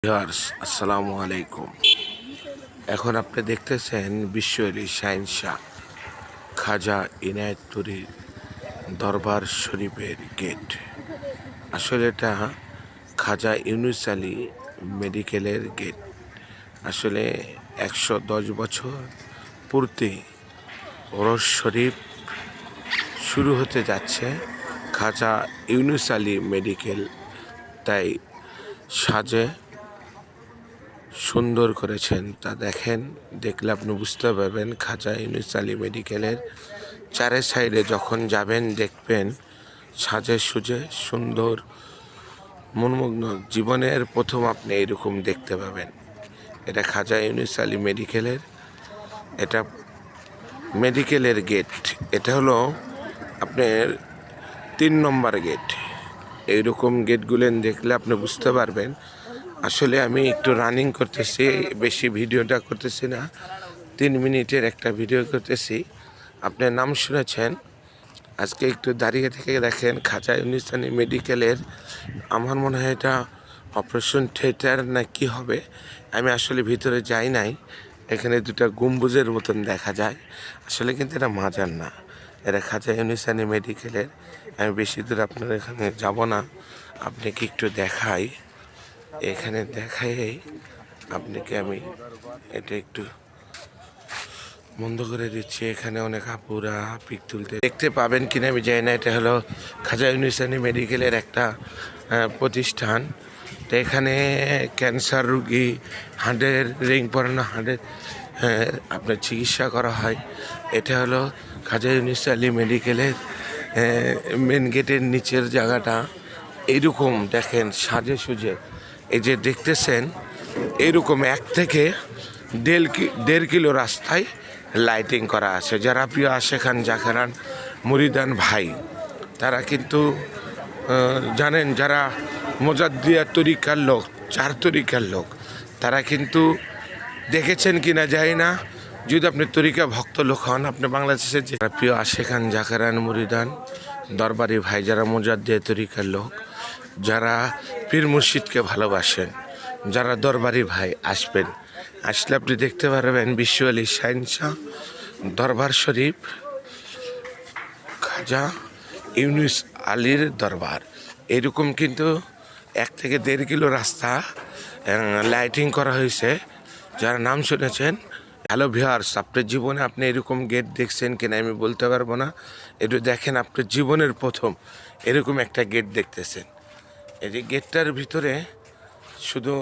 Viewers, আসসালামু আলাইকুম। এখন আপনি দেখতেছেন বিশ্বলি শাহিন শাহ খাজা ইনায়েতুরীর দরবার শরীফের গেট। আসলে এটা খাজা ইউনুস আলী মেডিকেলের গেট। আসলে 110 বছর পূর্তি ওরস শরীফ শুরু হতে যাচ্ছে খাজা ইউনুস আলী মেডিকেল, তাই সাজে সুন্দর করেছেন তা দেখেন, দেখলে আপনি বুঝতে পারবেন। খাজা ইউনুস আলী মেডিকেলের চারে সাইডে যখন যাবেন দেখবেন সাজে সুজে সুন্দর মনমগ্ন। জীবনের প্রথম আপনি এরকম দেখতে পাবেন। এটা খাজা ইউনুস আলী মেডিকেলের, এটা মেডিকেলের গেট। এটা হলো আপনার 3 নম্বর গেট। এইরকম গেটগুলো দেখলে আপনি বুঝতে পারবেন। আসলে আমি একটু রানিং করতেছি, বেশি ভিডিওটা করতেছি না, 3 মিনিটের একটা ভিডিও করতেছি। আপনার নাম শুনেছেন, আজকে একটু দাঁড়িয়ে থেকে দেখেন খাজা ইউনুস আলী মেডিকেলের। আমার মনে হয় এটা অপারেশন থিয়েটার না কি হবে, আমি আসলে ভিতরে যাই নাই। এখানে দুটা গম্বুজের মতন দেখা যায়, আসলে কিন্তু এটা মাজার না, এটা খাজা ইউনুস আলী মেডিকেলের। আমি বেশি দূর আপনার এখানে যাব না, আপনাকে একটু দেখাই। এখানে দেখাই আপনাকে আমি এটা একটু বন্ধ করে দিচ্ছি। এখানে অনেক আপুরা পিক তুলতে দেখতে পাবেন কিনা আমি জানি না। এটা হলো খাজা ইউনুস আলী মেডিকেলের একটা প্রতিষ্ঠান। তো এখানে ক্যান্সার রুগী, হার্টের রিং পরানো, হার্টের আপনার চিকিৎসা করা হয়। এটা হলো খাজা ইউনুস আলী মেডিকেলের মেন গেটের নিচের জায়গাটা। এইরকম দেখেন সাজে সুজে, এই যে দেখতেছেন এইরকম 1 থেকে 1.5 কিলো রাস্তায় লাইটিং করা আছে। যারা প্রিয় আশেখান জাকেরান মুরিদান ভাই, তারা কিন্তু জানেন, যারা মোজাদ্দিয়া তরিকার লোক, 4 তরিকার লোক, তারা কিন্তু দেখেছেন কিনা জানি না। যদি আপনি তরিকা ভক্ত লোক হন, আপনি বাংলাদেশের যে প্রিয় আশেখান জাকেরান মুরিদান দরবারি ভাই, যারা মোজাদ্দিয়া তরিকার লোক, যারা পীর মুর্শিদকে ভালোবাসেন, যারা দরবারি ভাই, আসবেন। আসলে আপনি দেখতে পারবেন বিশ্বলি শাহিন শাহ দরবার শরীফ খাজা ইউনুস আলীর দরবার। এরকম কিন্তু 1 থেকে 1.5 কিলো রাস্তা লাইটিং করা হয়েছে। যারা নাম শুনেছেন, হ্যালো ভিউয়ার্স, আপনার জীবনে আপনি এরকম গেট দেখছেন কিনা আমি বলতে পারবো না। একটু দেখেন, আপনার জীবনের প্রথম এরকম একটা গেট দেখতেছেন। এই যে গেটটার ভিতরে শুধু